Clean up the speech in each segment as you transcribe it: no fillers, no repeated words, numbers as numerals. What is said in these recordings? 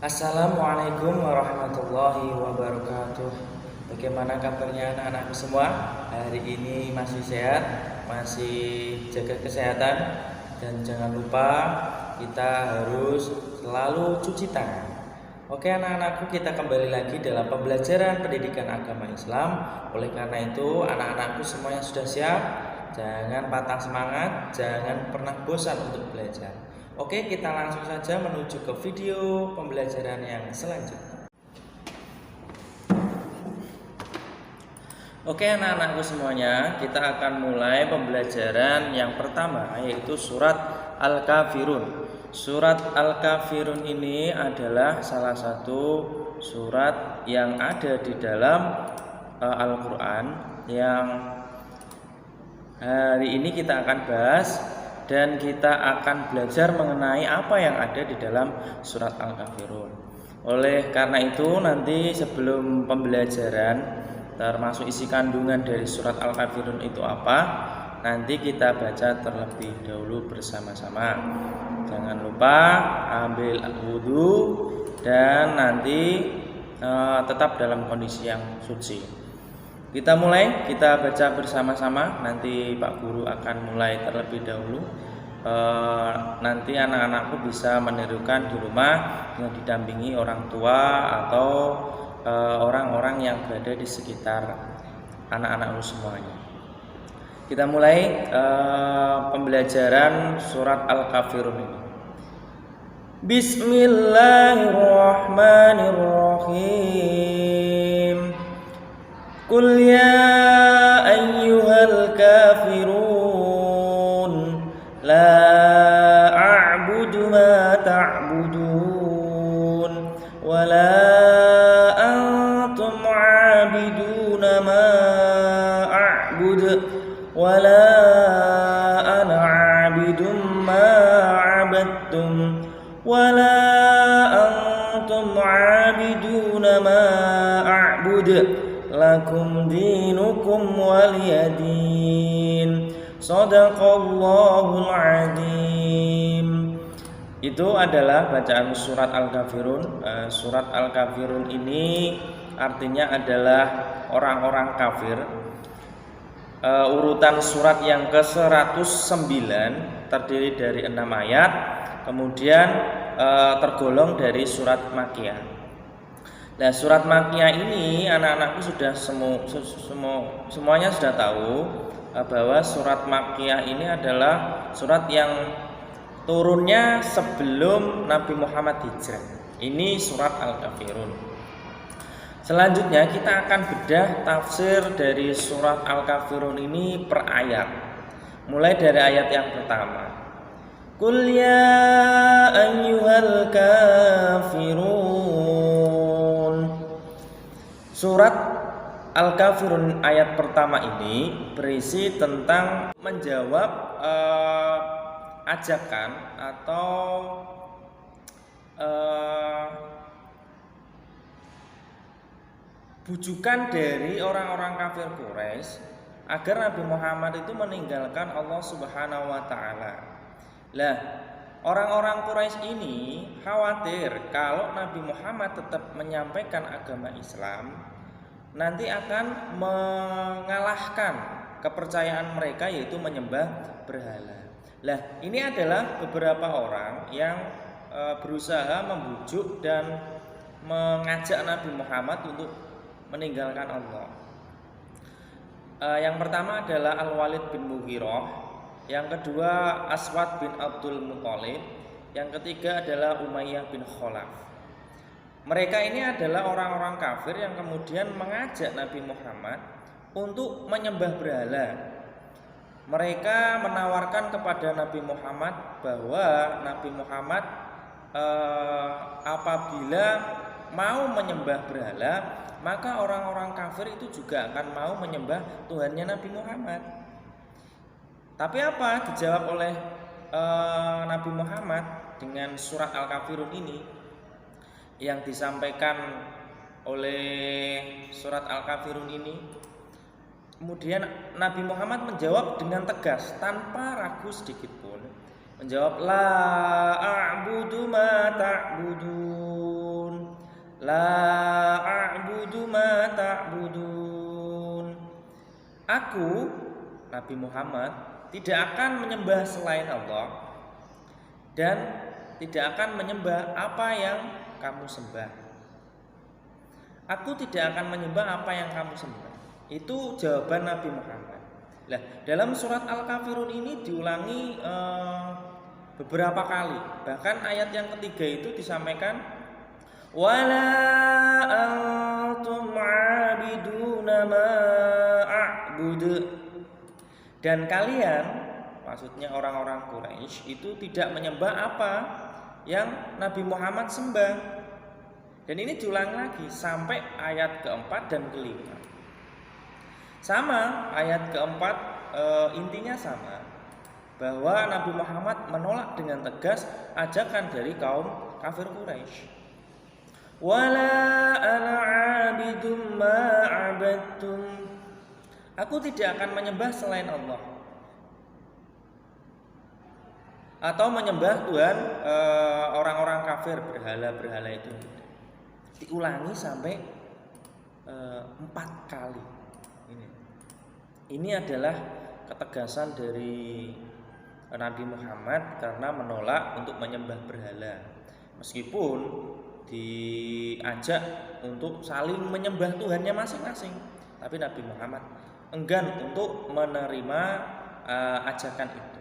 Assalamualaikum warahmatullahi wabarakatuh. Bagaimana kabarnya anak-anakku semua? Hari ini masih sehat, masih jaga kesehatan, dan jangan lupa kita harus selalu cuci tangan. Oke anak-anakku, kita kembali lagi dalam pembelajaran pendidikan agama Islam. Oleh karena itu anak-anakku semuanya sudah siap. Jangan patah semangat, jangan pernah bosan untuk belajar. Oke, kita langsung saja menuju ke video pembelajaran yang selanjutnya. Oke anak-anakku semuanya, kita akan mulai pembelajaran yang pertama, yaitu surat Al-Kafirun. Surat Al-Kafirun ini adalah salah satu surat yang ada di dalam Al-Quran yang hari ini kita akan bahas. Dan kita akan belajar mengenai apa yang ada di dalam surat Al-Kafirun. Oleh karena itu nanti sebelum pembelajaran termasuk isi kandungan dari surat Al-Kafirun itu apa, nanti kita baca terlebih dahulu bersama-sama. Jangan lupa ambil wudhu dan nanti tetap dalam kondisi yang suci. Kita mulai, kita baca bersama-sama. Nanti Pak Guru akan mulai terlebih dahulu. Nanti anak-anakku bisa menirukan di rumah dengan didampingi orang tua atau orang-orang yang berada di sekitar anak-anakku semuanya. Kita mulai pembelajaran surat Al-Kafirun ini. Bismillahirrahmanirrahim. Qul ya ayyuhal kafirun la a'budu ma ta'budun wa la antum 'abiduna ma a'bud wa la ana 'abidum ma 'abadtum wa la antum 'abiduna ma a'bud lakum dinukum waliyadin. Shadaqallahul azim. Itu adalah bacaan surat Al-Kafirun. Surat Al-Kafirun ini artinya adalah orang-orang kafir. Urutan surat yang ke-109 terdiri dari 6 ayat. Kemudian tergolong dari surat Makkiyah. Nah, surat Makkiyah ini anak-anakku sudah semuanya sudah tahu bahwa surat Makkiyah ini adalah surat yang turunnya sebelum Nabi Muhammad hijrah. Ini surat Al-Kafirun. Selanjutnya kita akan bedah tafsir dari surat Al-Kafirun ini per ayat. Mulai dari ayat yang pertama. Qul ya ayyuhal kafirun. Surat Al-Kafirun ayat pertama ini berisi tentang menjawab ajakan atau bujukan dari orang-orang kafir Quraisy agar Nabi Muhammad itu meninggalkan Allah Subhanahu wa taala. Lah, orang-orang Quraisy ini khawatir kalau Nabi Muhammad tetap menyampaikan agama Islam, nanti akan mengalahkan kepercayaan mereka, yaitu menyembah berhala. Lah, ini adalah beberapa orang yang berusaha membujuk dan mengajak Nabi Muhammad untuk meninggalkan Allah. Yang pertama adalah Al-Walid bin Mughirah. Yang kedua Aswad bin Abdul Muthalib. Yang ketiga adalah Umayyah bin Khalaf. Mereka ini adalah orang-orang kafir yang kemudian mengajak Nabi Muhammad untuk menyembah berhala. Mereka menawarkan kepada Nabi Muhammad bahwa Nabi Muhammad apabila mau menyembah berhala, maka orang-orang kafir itu juga akan mau menyembah Tuhannya Nabi Muhammad. Tapi apa dijawab oleh Nabi Muhammad dengan surat Al-Kafirun ini? Yang disampaikan oleh surat Al-Kafirun ini, kemudian Nabi Muhammad menjawab dengan tegas tanpa ragu sedikit pun. Menjawab, la a'budu ma ta'budun. La a'budu ma ta'budun. Aku, Nabi Muhammad, tidak akan menyembah selain Allah dan tidak akan menyembah apa yang kamu sembah. Aku tidak akan menyembah apa yang kamu sembah. Itu jawaban Nabi Muhammad. Nah, dalam surat Al-Kafirun ini diulangi beberapa kali. Bahkan ayat yang ketiga itu disampaikan wala antum 'abiduna ma a'budu. Dan kalian, maksudnya orang-orang Quraisy itu tidak menyembah apa yang Nabi Muhammad sembah. Dan ini diulang lagi sampai ayat keempat dan kelima. Sama, ayat keempat intinya sama, bahwa Nabi Muhammad menolak dengan tegas ajakan dari kaum kafir Quraisy. Wala ana 'abidum ma 'abadtum. Aku tidak akan menyembah selain Allah atau menyembah Tuhan orang-orang kafir, berhala-berhala itu. Diulangi sampai 4 kali. Ini adalah ketegasan dari Nabi Muhammad karena menolak untuk menyembah berhala. Meskipun diajak untuk saling menyembah Tuhannya masing-masing, tapi Nabi Muhammad enggan untuk menerima ajakan itu.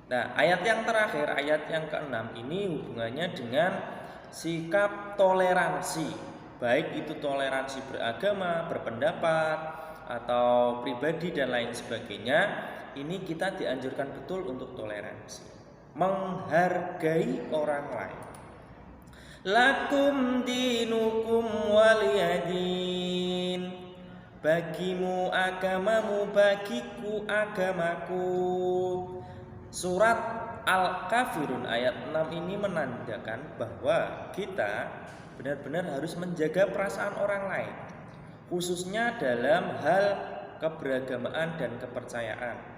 Nah, ayat yang terakhir, ayat yang ke-6 ini hubungannya dengan sikap toleransi, baik itu toleransi beragama, berpendapat, atau pribadi dan lain sebagainya. Ini kita dianjurkan betul untuk toleransi, menghargai orang lain. Lakum dinukum waliyadin. Bagimu agamamu, bagiku agamaku. Surat Al-Kafirun ayat 6 ini menandakan bahwa kita benar-benar harus menjaga perasaan orang lain, khususnya dalam hal keberagamaan dan kepercayaan.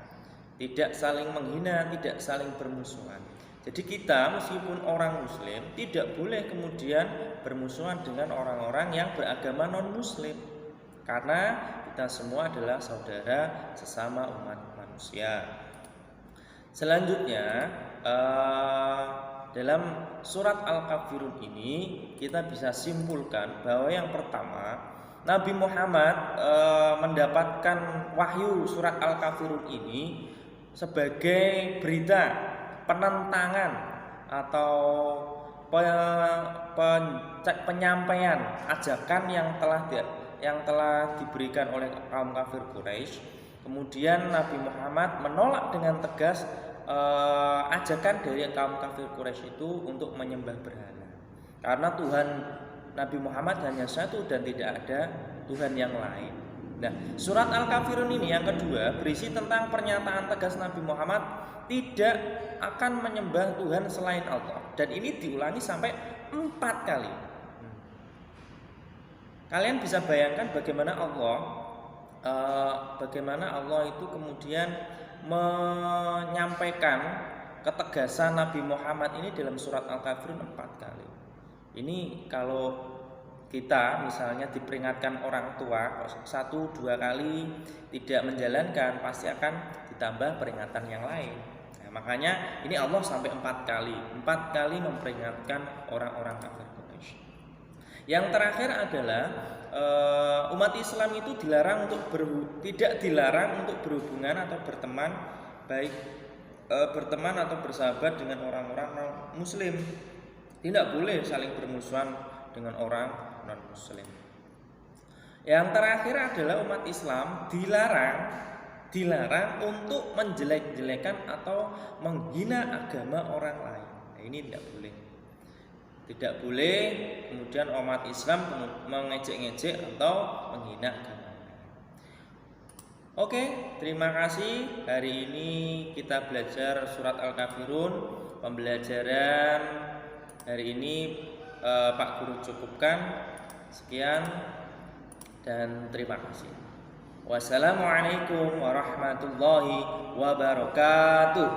Tidak saling menghina, tidak saling bermusuhan. Jadi kita meskipun orang muslim tidak boleh kemudian bermusuhan dengan orang-orang yang beragama non-muslim, karena kita semua adalah saudara sesama umat manusia. Selanjutnya dalam surat Al-Kafirun ini kita bisa simpulkan bahwa yang pertama, Nabi Muhammad mendapatkan wahyu surat Al-Kafirun ini sebagai berita penentangan atau penyampaian ajakan yang telah diberikan oleh kaum kafir Quraisy. Kemudian Nabi Muhammad menolak dengan tegas ajakan dari kaum kafir Quraisy itu untuk menyembah berhala. Karena Tuhan Nabi Muhammad hanya satu dan tidak ada Tuhan yang lain. Nah, surat Al-Kafirun ini yang kedua berisi tentang pernyataan tegas Nabi Muhammad tidak akan menyembah Tuhan selain Allah. Dan ini diulangi sampai 4 kali. Kalian bisa bayangkan bagaimana Allah itu kemudian menyampaikan ketegasan Nabi Muhammad ini dalam surat Al-Kafirun 4 kali. Ini kalau kita misalnya diperingatkan orang tua 1-2 kali tidak menjalankan, pasti akan ditambah peringatan yang lain. Nah, makanya ini Allah sampai 4 kali memperingatkan orang-orang kafir Quraisy. Yang terakhir adalah umat Islam itu tidak dilarang untuk berhubungan atau berteman, baik berteman atau bersahabat dengan orang-orang non-muslim. Tidak boleh saling bermusuhan dengan orang non-muslim. Yang terakhir adalah umat Islam dilarang untuk menjelek-jelekan atau menghina agama orang lain. Nah, ini tidak boleh. Tidak boleh kemudian umat Islam mengejek-ngejek atau menghina agama. Oke, terima kasih. Hari ini kita belajar surat Al-Kafirun. Pembelajaran hari ini Pak Guru cukupkan. Sekian dan terima kasih. Wassalamualaikum warahmatullahi wabarakatuh.